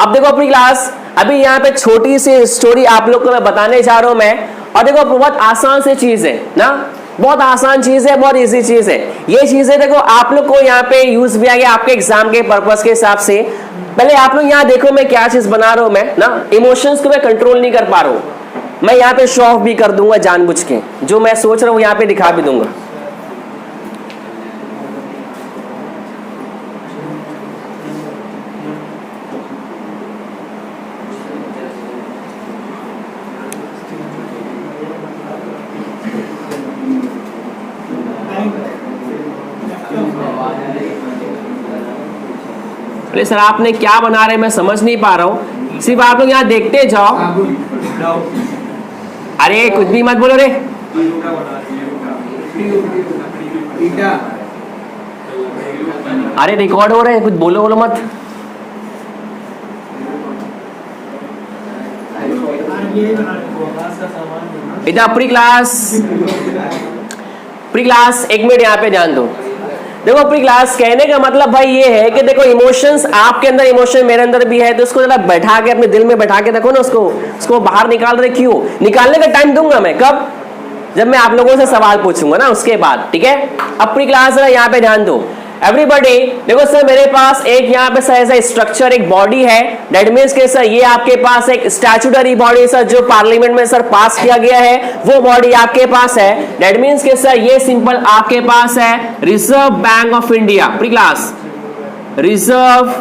अब देखो अपनी क्लास, अभी यहाँ पे छोटी सी स्टोरी आप लोग को मैं बताने जा रहा हूं मैं, और देखो बहुत आसान सी चीज है ना, बहुत आसान चीज है, बहुत इजी चीज है। ये चीजें देखो आप लोग को यहाँ पे यूज भी आएगी आपके एग्जाम के पर्पस के हिसाब से। पहले आप लोग यहाँ देखो मैं क्या चीज बना रहा हूं मैं ना, इमोशंस को मैं कंट्रोल नहीं कर पा रहा हूं, मैं यहाँ पे शो ऑफ भी कर दूंगा जानबूझ के, जो मैं सोच रहा हूँ यहाँ पे दिखा भी दूंगा। अरे सर आपने क्या बना रहे मैं समझ नहीं पा रहा हूं, सिर्फ आप लोग यहाँ देखते जाओ। अरे कुछ भी मत बोलो रे। अरे रिकॉर्ड हो रहा है, कुछ बोलो बोलो मत। इधर प्री क्लास एक मिनट यहाँ पे ध्यान दो। देखो प्री क्लास कहने का मतलब भाई ये है कि देखो इमोशंस आपके अंदर, इमोशन मेरे अंदर भी है, तो उसको जरा बैठा के अपने दिल में बैठा के रखो ना, उसको बाहर निकाल रहे क्यों? निकालने का टाइम दूंगा मैं कब? जब मैं आप लोगों से सवाल पूछूंगा ना उसके बाद, ठीक है। अब प्री क्लास जरा यहाँ पे ध्यान दो एवरीबॉडी। देखो सर मेरे पास एक यहाँ पे सर ऐसा स्ट्रक्चर, एक बॉडी है, दैट मींस के सर ये आपके पास एक स्टैट्यूटरी बॉडी सर जो पार्लियामेंट में सर पास किया गया है, वो बॉडी आपके पास है। दैट मींस के सर ये सिंपल आपके पास है reserve bank of India. Pre class reserve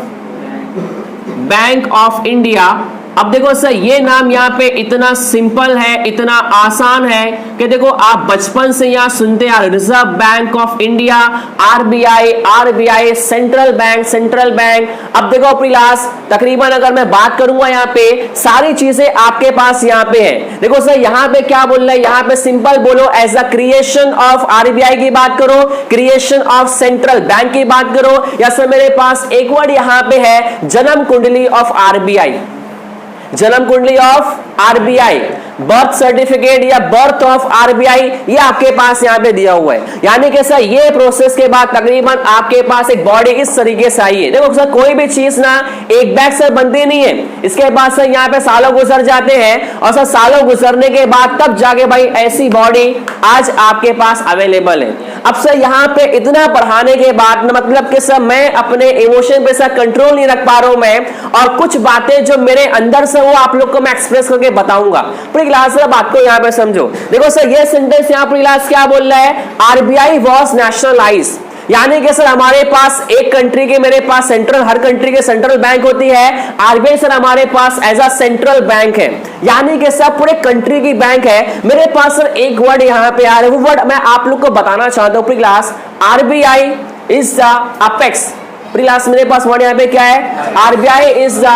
bank of India. अब देखो सर ये नाम यहाँ पे इतना सिंपल है, इतना आसान है कि देखो आप बचपन से यहाँ सुनते आ रहे, reserve bank of India, RBI, central bank. अब देखो क्लास तकरीबन अगर मैं बात करूंगा यहाँ पे सारी चीजें आपके पास यहाँ पे है। देखो सर यहाँ पे क्या बोल रहा है, यहाँ पे सिंपल बोलो as a creation of RBI की बात करो, क्रिएशन ऑफ सेंट्रल बैंक की बात करो, या सर मेरे पास एक वर्ड यहाँ पे है जन्म कुंडली ऑफ आरबीआई, जन्म कुंडली ऑफ आरबीआई, बर्थ सर्टिफिकेट या बर्थ ऑफ आरबीआई, ये आपके पास यहाँ पे दिया हुआ है। यानी कि सर ये प्रोसेस के बाद तकरीबन आपके पास एक बॉडी इस तरीके से आई है। देखो सर कोई भी चीज ना एक बैग से बनती नहीं है, इसके बाद सर यहाँ पे सालों गुजर जाते हैं, और सर सालों गुजरने के बाद तब जाके भाई ऐसी बॉडी आज आपके पास अवेलेबल है। अब सर यहाँ पे इतना पढ़ाने के बाद मतलब कि सर मैं अपने इमोशन पे सर कंट्रोल नहीं रख पा रहा हूं मैं, और कुछ बातें जो मेरे अंदर से वो आप लोग को मैं एक्सप्रेस करके बताऊंगा। पूरी क्लास सर बात को यहाँ पे समझो। देखो सर ये सेंटेंस यहाँ पूरी क्लास क्या बोल रहा है, आरबीआई वॉज नेशनलाइज, यानी कि सर हमारे पास एक कंट्री के, मेरे पास सेंट्रल, हर कंट्री के सेंट्रल बैंक होती है, आरबीआई सर हमारे पास एज अ सेंट्रल बैंक है, यानी कि सर पूरे कंट्री की बैंक है। मेरे पास सर एक वर्ड यहाँ पे आ रहा है, वो वर्ड मैं आप लोग को बताना चाहता हूँ पूरी class, RBI is the apex. Class मेरे पास वर्ड यहाँ पे क्या है, RBI is the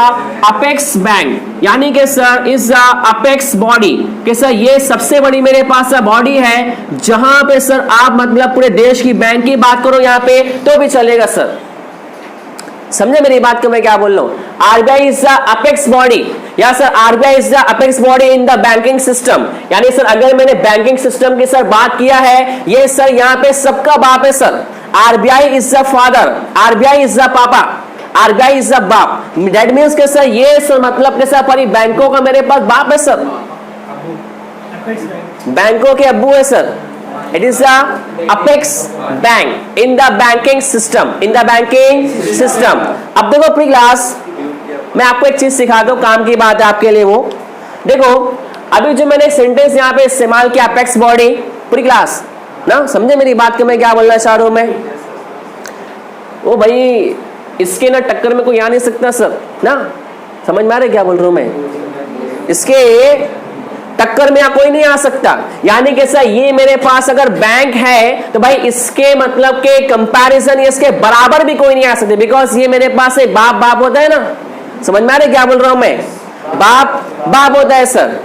apex bank, यानी कि sir is the apex body, कि सर ये सबसे बड़ी मेरे पास बॉडी है, जहां पे सर आप मतलब पूरे देश की बैंक की बात करो यहाँ पे तो भी चलेगा सर। समझे मेरी बात को मैं क्या बोल रहा हूँ, RBI is the apex body, या sir RBI is the apex body in the banking system, यानी सर अगर मैंने बैंकिंग सिस्टम की सर बात किया है, ये सर यहाँ पे सबका बाप है sir, RBI is the father, RBI is the पापा, आरबीआई इज द बाप। दैट मींस के सर ये सर मतलब के सर पूरी बैंकों का मेरे पास बाप है सर, बैंकों के अब्बू है sir. It is the apex bank in the banking system, in the banking system. अब देखो प्री क्लास मैं आपको एक चीज सिखाता हूं, काम की बात है आपके लिए वो। देखो अभी जो मैंने सेंटेंस यहाँ पे इस्तेमाल किया अपेक्स बॉडी, प्री क्लास ना समझे मेरी बात को मैं क्या बोलना चाह रहा हूं मैं, वो भाई इसके ना टक्कर में कोई आ नहीं सकता सर ना, समझ में आ रहा है क्या बोल रहा हूं मैं, इसके टक्कर में कोई नहीं आ सकता। यानी कि सर ये मेरे पास अगर बैंक है तो भाई इसके मतलब के कंपैरिजन, इसके बराबर भी कोई नहीं आ सकते, बिकॉज ये मेरे पास एक बाप होता है ना, समझ में आ रहा है क्या बोल रहा हूं मैं, बाप होता है sir.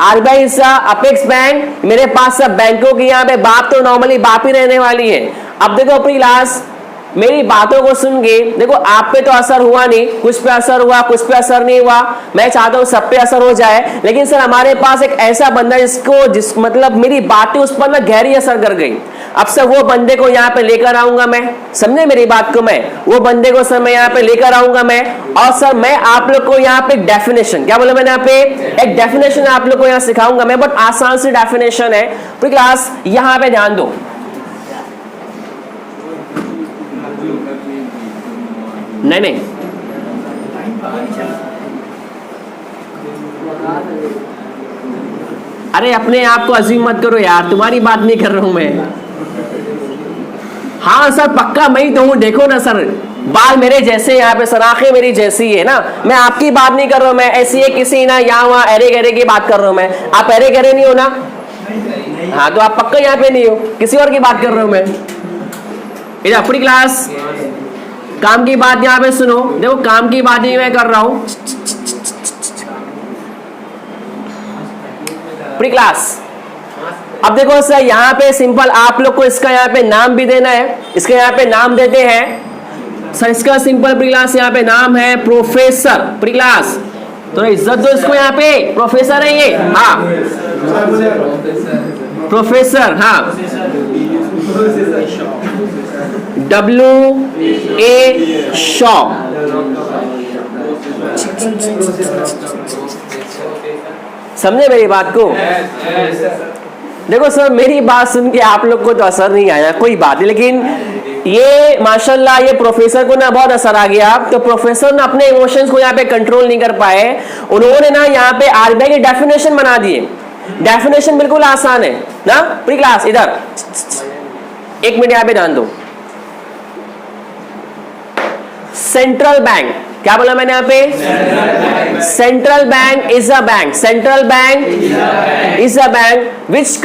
RBI is apex bank, मेरे पास सब बैंकों की यहाँ पे बाप तो नॉर्मली बाप ही रहने वाली है। अब देखो अपनी क्लास मेरी बातों को सुन के देखो, आप पे तो असर हुआ नहीं, कुछ पे असर हुआ, कुछ पे असर नहीं हुआ, मैं चाहता हूं सब पे असर हो जाए, लेकिन सर हमारे पास एक ऐसा बंदा जिस मतलब मेरी बातें उस पर ना गहरी असर कर गई। अब सर वो बंदे को यहाँ पे लेकर आऊंगा मैं, समझे मेरी बात को, मैं वो बंदे को सर मैं यहाँ पे लेकर आऊंगा मैं, और सर मैं आप लोग को यहाँ पे डेफिनेशन, क्या बोला मैंने यहाँ पे, एक डेफिनेशन आप लोग को यहाँ सिखाऊंगा मैं, बट आसान सी डेफिनेशन है। तो क्लास यहाँ पे ध्यान दो, नहीं अरे अपने आप को अजीम मत करो यार, तुम्हारी बात नहीं कर रहा हूं मैं। हाँ सर पक्का मैं ही तो हूं, देखो ना सर, बाल मेरे जैसे यहाँ पे, सर आंखें मेरी जैसी है ना, मैं आपकी बात नहीं कर रहा हूं, मैं ऐसी है किसी ना यहाँ वहां अरे गहरे की बात कर रहा हूं मैं। आप अरे गहरे नहीं हो ना? हाँ तो आप पक्का यहाँ पे नहीं हो, किसी और की बात कर रहा हूं मैं। इधर अपनी क्लास काम की बात यहाँ पे सुनो, देखो काम की बात ही मैं कर रहा हूं। प्री क्लास अब देखो सर यहाँ पे सिंपल आप लोग को इसका यहाँ पे नाम भी देना है, इसका यहाँ पे नाम देते हैं सर, इसका सिंपल प्री क्लास यहाँ पे नाम है प्रोफेसर। प्री क्लास तो इज्जत दो इसको, यहाँ पे प्रोफेसर है ये, हाँ प्रोफेसर, हाँ W.A. शॉ। समझे मेरी बात को? देखो सर मेरी बात सुन के आप लोग को तो असर नहीं आया, कोई बात नहीं, लेकिन ये माशाल्लाह ये प्रोफेसर को ना बहुत असर आ गया। तो प्रोफेसर ने अपने इमोशंस को यहाँ पे कंट्रोल नहीं कर पाए, उन्होंने ना यहाँ पे आरबीआई की डेफिनेशन बना दिए। डेफिनेशन बिल्कुल आसान है ना प्री क्लास, इधर एक मिनट यहाँ पे ध्यान दो। सेंट्रल बैंक, क्या बोला मैंने यहाँ पे, central bank is a bank, central bank is a bank which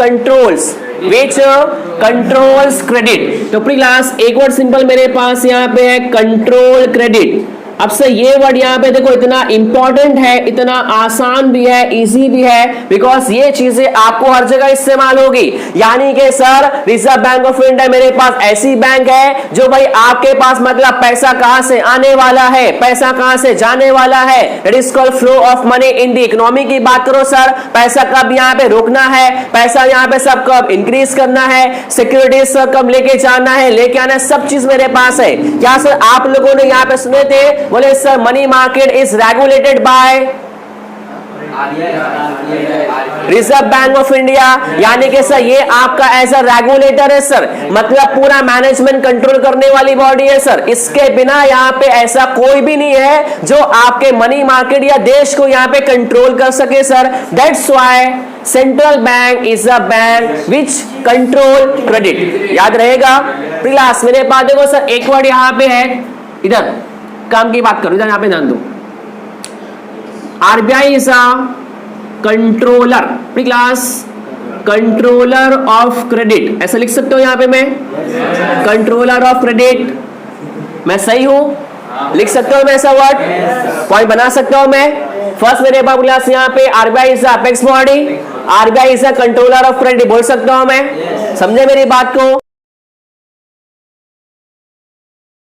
controls credit. तो प्री क्लास एक वर्ड सिंपल मेरे पास यहाँ पे है कंट्रोल क्रेडिट। अब से ये वर्ड यहाँ पे देखो इतना इंपॉर्टेंट है, इतना आसान भी है, इजी भी है, बिकॉज ये चीजें आपको हर जगह इस्तेमाल होगी। यानी कि sir reserve bank of India मेरे पास ऐसी बैंक है जो भाई आपके पास मतलब पैसा कहां से आने वाला है, पैसा कहां से जाने वाला है, it is called flow of money in the economy की बात करो सर, पैसा कब यहाँ पे रोकना है, पैसा यहाँ पे सब कब इंक्रीज करना है, सिक्योरिटीज सब कब लेके जाना है, लेके आना है, सब चीज मेरे पास है। क्या सर आप लोगों ने यहाँ पे सुने थे, बोले sir money market is regulated by reserve bank of India, यानी कि सर ये आपका एज अ रेगुलेटर है सर, मतलब पूरा मैनेजमेंट कंट्रोल करने वाली बॉडी है सर। इसके बिना यहाँ पे ऐसा कोई भी नहीं है जो आपके मनी मार्केट या देश को यहाँ पे कंट्रोल कर सके sir. That's why central bank is a bank which control credit, याद रहेगा क्लास। मेरे पास देखो सर एक वर्ड यहाँ पे है, इधर काम की बात करो, इधर यहाँ पे ध्यान दो। RBI is a controller, class controller of credit, ऐसा लिख सकते हो यहाँ पे मैं, कंट्रोलर ऑफ क्रेडिट। मैं सही हूं, लिख सकते हो मैं ऐसा वर्ड, पॉइंट बना सकता हूं मैं। फर्स्ट मेरे पास क्लास यहाँ पे RBI is apex body, RBI is a controller of credit बोल सकता हूं मैं, समझे मेरी बात को।